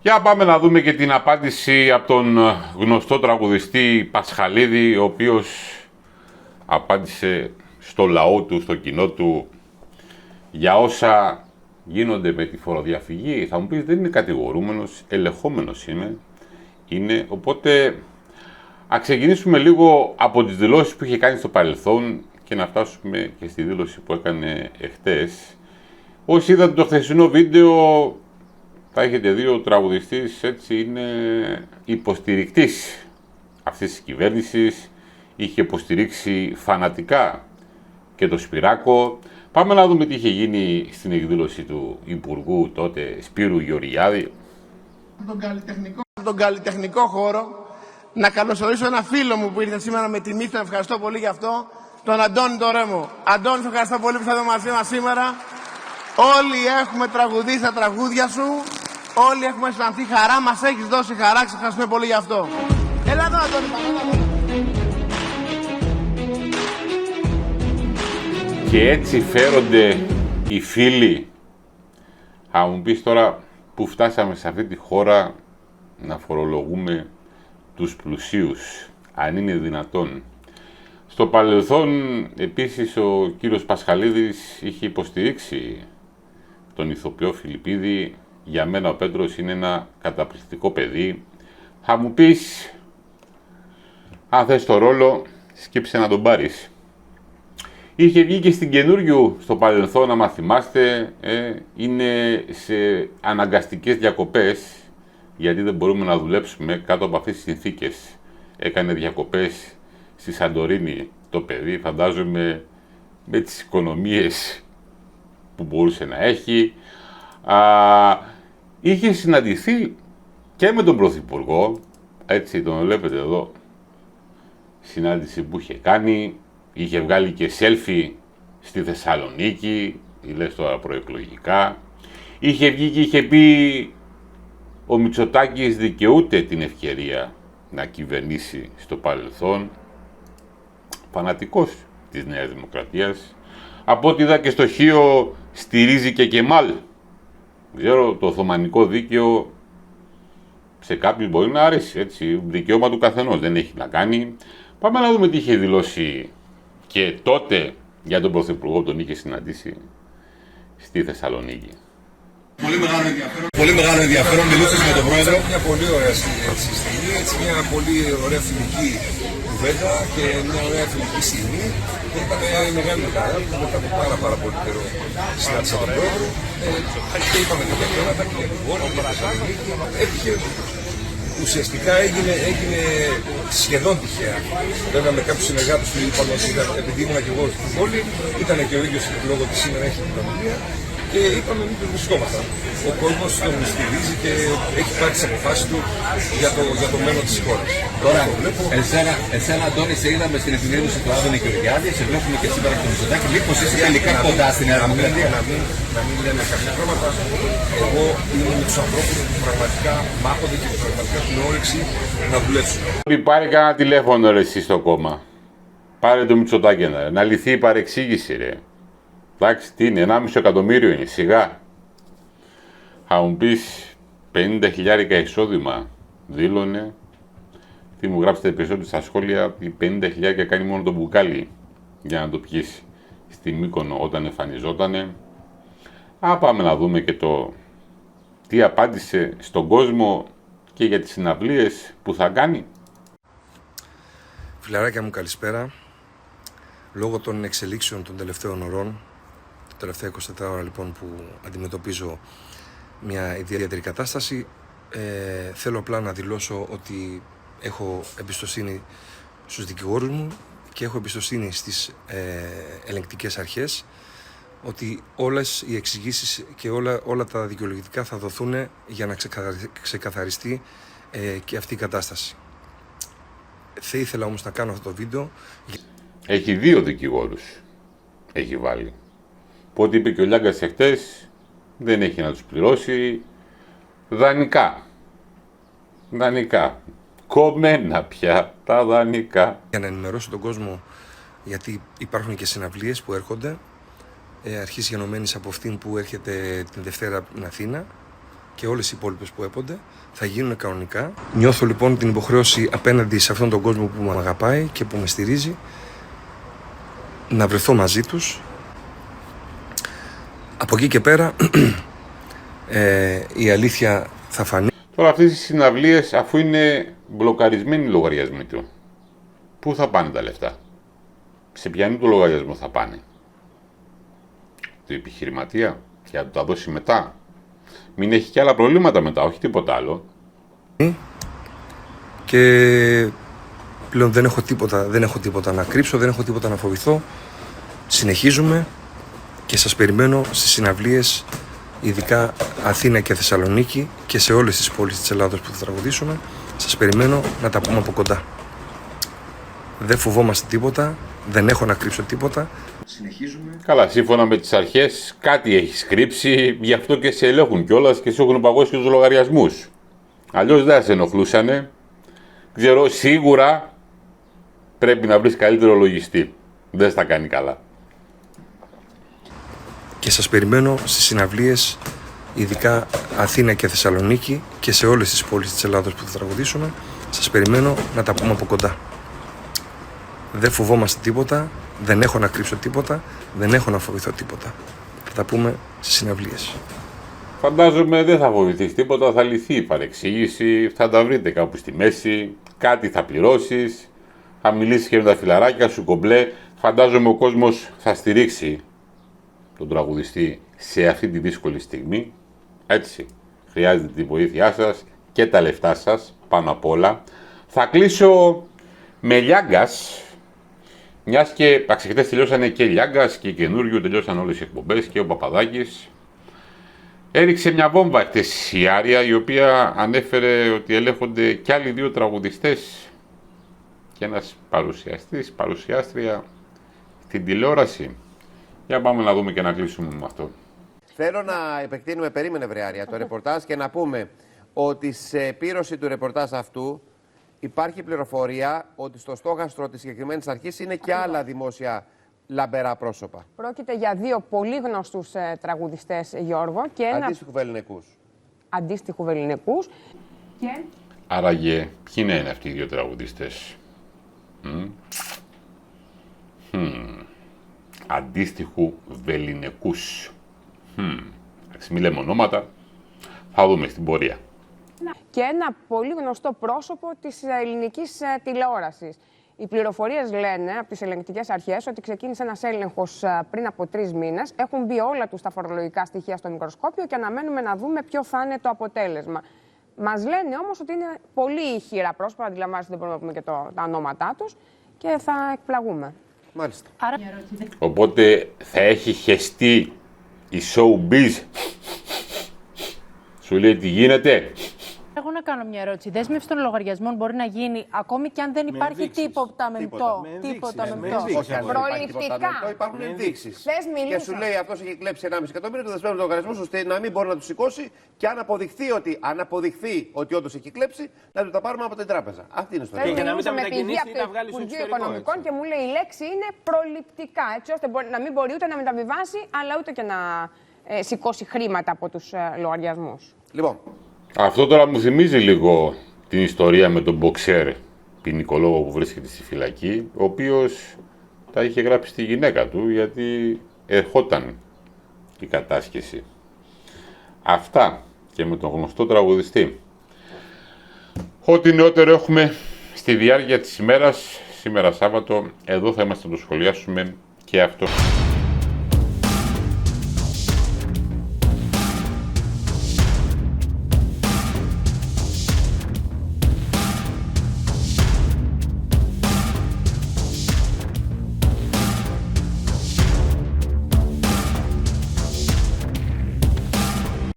Για πάμε να δούμε και την απάντηση από τον γνωστό τραγουδιστή Πασχαλίδη, ο οποίος απάντησε στο λαό του, στο κοινό του, για όσα γίνονται με τη φοροδιαφυγή. Θα μου πεις, δεν είναι κατηγορούμενος, ελεγχόμενος είναι, οπότε ας ξεκινήσουμε λίγο από τις δηλώσεις που είχε κάνει στο παρελθόν και να φτάσουμε και στη δήλωση που έκανε εχθές. Όσοι είδατε το χθεσινό βίντεο, θα έχετε δει, ο τραγουδιστής έτσι είναι υποστηρικτής αυτής της κυβέρνησης, είχε υποστηρίξει φανατικά και το Σπυράκο. Πάμε να δούμε τι είχε γίνει στην εκδήλωση του Υπουργού τότε Σπύρου Γεωργιάδη. Τον καλλιτεχνικό χώρο, να καλωσορίσω ένα φίλο μου που ήρθε σήμερα με τιμή, τον ευχαριστώ πολύ γι' αυτό, τον Αντώνη τον Ρέμο. Αντώνη, σε ευχαριστώ πολύ που είσαι εδώ μαζί μας σήμερα. Όλοι έχουμε τραγουδίσει τα τραγούδια σου, όλοι έχουμε αισθανθεί χαρά, μας έχεις δώσει χαρά, σε ευχαριστούμε πολύ γι' αυτό. Έλα εδώ, Αντώνη, Και έτσι φέρονται οι φίλοι. Θα μου πεις τώρα που φτάσαμε σε αυτή τη χώρα να φορολογούμε τους πλουσίους, αν είναι δυνατόν. Στο παρελθόν επίσης ο κύριος Πασχαλίδης είχε υποστηρίξει τον ηθοποιό Φιλιππίδη. Για μένα ο Πέτρος είναι ένα καταπληκτικό παιδί. Θα μου πεις, αν θες το ρόλο, σκύψε να τον πάρεις. Είχε βγει και στην καινούριου στο παρελθόν, άμα θυμάστε, είναι σε αναγκαστικές διακοπές, γιατί δεν μπορούμε να δουλέψουμε κάτω από αυτές τις συνθήκες. Έκανε διακοπές στη Σαντορίνη το παιδί, φαντάζομαι με τις οικονομίες που μπορούσε να έχει. Είχε συναντηθεί και με τον Πρωθυπουργό, έτσι τον βλέπετε εδώ, συνάντηση που είχε κάνει. Είχε βγάλει και selfie στη Θεσσαλονίκη, λες τώρα προεκλογικά. Είχε βγει και είχε πει ο Μητσοτάκης δικαιούται την ευκαιρία να κυβερνήσει στο παρελθόν. Φανατικός της Νέας Δημοκρατίας. Από ό,τι είδα και στο Χίο στηρίζει και Κεμάλ. Ξέρω, το Οθωμανικό δίκαιο σε κάποιους μπορεί να αρέσει, έτσι, δικαίωμα του καθενός, δεν έχει να κάνει. Πάμε να δούμε τι είχε δηλώσει και τότε για τον Πρωθυπουργό, τον είχε συναντήσει στη Θεσσαλονίκη. Πολύ μεγάλο ενδιαφέρον. Μιλούσες με τον Πρόεδρο. Μια πολύ ωραία στιγμή, έτσι, μια πολύ ωραία φιλική κουβέντα και μια ωραία φιλική στιγμή. Και ήταν μεγάλη χαρά που μετά από πάρα πολύ καιρό συνάντησα τον Πρόεδρο και είπαμε τέτοια θέματα και για την πόλη και για την έτυχε. Ουσιαστικά έγινε σχεδόν τυχαία. Βέβαια με κάποιους συνεργάτες που είπαμε ότι επειδή ήμουν και εγώ στην πόλη, ήταν και ο ίδιος λόγω της σήμερα έχει την familia και είπαμε μήπως βρισκόμασταν. Ο κόσμος τον στηρίζει και έχει πάρει τις αποφάσεις του για το μέλλον της χώρας. Τώρα, εσένα Αντώνη, σε είδαμε στην επιμήνωση του Άδωνη Γεωργιάδη, σε βλέπουμε και σήμερα στο Μητσοτάκη. Μήπως είσαι τελικά κοντά στην Νέα Δημοκρατία? Να μην λένε κάποια πράγματα. Εγώ είμαι με τους ανθρώπους που πραγματικά μάχονται και πραγματικά την όρεξη να δουλέψουν. Πάρε κανένα τηλέφωνο ρε εσύ στο κόμμα. Πάρε το Μητσοτάκη να λυθεί η παρεξήγηση ρε. Εντάξει, τι είναι, 1,5 εκατομμύριο είναι, σιγά. Θα μου πεις 50.000 εισόδημα δήλωνε. Τι μου γράψετε περισσότερο στα σχόλια, ότι 50.000 κάνει μόνο το μπουκάλι για να το πιείς στη Μύκονο όταν εμφανιζότανε. Πάμε να δούμε και το τι απάντησε στον κόσμο και για τις συναυλίες που θα κάνει. Φιλαράκια μου, καλησπέρα. Λόγω των εξελίξεων των τελευταίων ωρών, τα τελευταία 24 ώρα λοιπόν που αντιμετωπίζω μια ιδιαίτερη κατάσταση, θέλω απλά να δηλώσω ότι έχω εμπιστοσύνη στους δικηγόρους μου και έχω εμπιστοσύνη στις ελεγκτικές αρχές, ότι όλες οι εξηγήσεις και όλα τα δικαιολογητικά θα δοθούν για να ξεκαθαριστεί και αυτή η κατάσταση. Θα ήθελα όμως να κάνω αυτό το βίντεο. Έχει 2 δικηγόρους, έχει βάλει. Που ό,τι είπε και ο Λιάγκας εχθές, δεν έχει να τους πληρώσει δανεικά. Δανεικά. Κομμένα πια τα δανεικά. Για να ενημερώσω τον κόσμο, γιατί υπάρχουν και συναυλίες που έρχονται, αρχής γενομένης από αυτήν που έρχεται την Δευτέρα στην Αθήνα, και όλες οι υπόλοιπες που έπονται θα γίνουν κανονικά. Νιώθω λοιπόν την υποχρέωση απέναντι σε αυτόν τον κόσμο που με αγαπάει και που με στηρίζει να βρεθώ μαζί τους. Από εκεί και πέρα η αλήθεια θα φανεί. Τώρα αυτές οι συναυλίες, αφού είναι μπλοκαρισμένοι οι λογαριασμοί του, πού θα πάνε τα λεφτά? Σε ποιανού το λογαριασμό θα πάνε? Το επιχειρηματία και να του τα δώσει μετά? Μην έχει και άλλα προβλήματα μετά, όχι τίποτα άλλο. Και πλέον δεν έχω τίποτα να κρύψω, δεν έχω τίποτα να φοβηθώ. Συνεχίζουμε και σας περιμένω στις συναυλίες, ειδικά Αθήνα και Θεσσαλονίκη και σε όλες τις πόλεις της Ελλάδος που θα τραγουδήσουμε. Σας περιμένω να τα πούμε από κοντά. Δεν φοβόμαστε τίποτα, δεν έχω να κρύψω τίποτα. Συνεχίζουμε. Καλά, σύμφωνα με τις αρχές, κάτι έχεις κρύψει, γι' αυτό και σε ελέγχουν κιόλας και σε έχουν παγώσει και τους λογαριασμούς. Αλλιώς δεν θα σε ενοχλούσανε. Ξέρω, σίγουρα πρέπει να βρεις καλύτερο λογιστή. Δεν στα κάνει καλά. Και σας περιμένω στις συναυλίες, ειδικά Αθήνα και Θεσσαλονίκη και σε όλες τις πόλεις της Ελλάδος που θα τραγουδήσουμε. Σας περιμένω να τα πούμε από κοντά. Δεν φοβόμαστε τίποτα, δεν έχω να κρύψω τίποτα, δεν έχω να φοβηθώ τίποτα. Θα τα πούμε στις συναυλίες. Φαντάζομαι δεν θα φοβηθείς τίποτα, θα λυθεί η παρεξήγηση, θα τα βρείτε κάπου στη μέση, κάτι θα πληρώσεις, θα μιλήσεις και με τα φιλαράκια σου κομπλέ. Φαντάζομαι ο κόσμος θα στηρίξει τον τραγουδιστή σε αυτή τη δύσκολη στιγμή. Έτσι, χρειάζεται τη βοήθειά σας και τα λεφτά σας πάνω απ' όλα. Θα κλείσω με Λιάγκας, μιας και αξιχτές τελειώσανε και Λιάγκας και καινούριο τελειώσαν όλες οι εκπομπές και ο Παπαδάκης. Έριξε μια βόμβα χτες η Άρια, η οποία ανέφερε ότι ελέγχονται κι άλλοι 2 τραγουδιστές και ένας παρουσιαστής, παρουσιάστρια στην τηλεόραση. Για πάμε να δούμε και να κλείσουμε με αυτό. Θέλω να επεκτείνουμε, περίμενε βρε Άρια, το ρεπορτάζ και να πούμε ότι σε επίρρωση του ρεπορτάζ αυτού υπάρχει πληροφορία ότι στο στόχαστρο της συγκεκριμένης αρχής είναι και άλλα δημόσια λαμπερά πρόσωπα. Πρόκειται για 2 πολύ γνωστούς τραγουδιστές, Γιώργο, και ένα Αντίστοιχου βελληνικούς. αντίστοιχου βελληνικούς. Και... Άραγε, ποιοι είναι αυτοί οι 2 τραγουδιστές? Αντίστοιχου βελληνικούς. Εντάξει, μη λέμε ονόματα, θα δούμε στην πορεία. Και ένα πολύ γνωστό πρόσωπο της ελληνικής τηλεόρασης. Οι πληροφορίες λένε από τις ελεγκτικές αρχές ότι ξεκίνησε ένας έλεγχος πριν από 3 μήνες. Έχουν μπει όλα τους τα φορολογικά στοιχεία στο μικροσκόπιο και αναμένουμε να δούμε ποιο θα είναι το αποτέλεσμα. Μας λένε όμως ότι είναι πολύ ηχηρά πρόσωπα, αντιλαμβάνεστε, δεν μπορούμε να πούμε και τα ονόματά τους και θα εκπλαγούμε. Μάλιστα. Οπότε θα έχει χεστεί η showbiz. Σου λέει τι γίνεται. Έχω να κάνω μια ερώτηση. Η δέσμευση των λογαριασμών μπορεί να γίνει ακόμη και αν δεν υπάρχει τίποτα μεμπτό. Τίποτα μεμπτό. Προληπτικά. Υπάρχουν ενδείξεις. Και σου λέει αυτός έχει κλέψει 1,5 εκατομμύριο, του δεσμεύουν τον λογαριασμό ώστε να μην μπορεί να του σηκώσει και αν αποδειχθεί ότι όντως έχει κλέψει, να του τα πάρουμε από την τράπεζα. Αυτή είναι η ιστορία. Και να μην τα με μετακινήσει πηγή ή να από βγάλει το στο Υπουργείο εξωτερικό. Οικονομικών και μου λέει η λέξη είναι προληπτικά. Έτσι ώστε να μην μπορεί ούτε να μεταβιβάσει, αλλά ούτε και να σηκώσει χρήματα από τους λογαριασμούς. Λοιπόν. Αυτό τώρα μου θυμίζει λίγο την ιστορία με τον μποξέρ ποινικολόγο που βρίσκεται στη φυλακή, ο οποίος τα είχε γράψει στη γυναίκα του γιατί ερχόταν η κατάσχεση. Αυτά και με τον γνωστό τραγουδιστή. Ό,τι νεότερο έχουμε στη διάρκεια της ημέρας, σήμερα Σάββατο, εδώ θα είμαστε να το σχολιάσουμε και αυτό.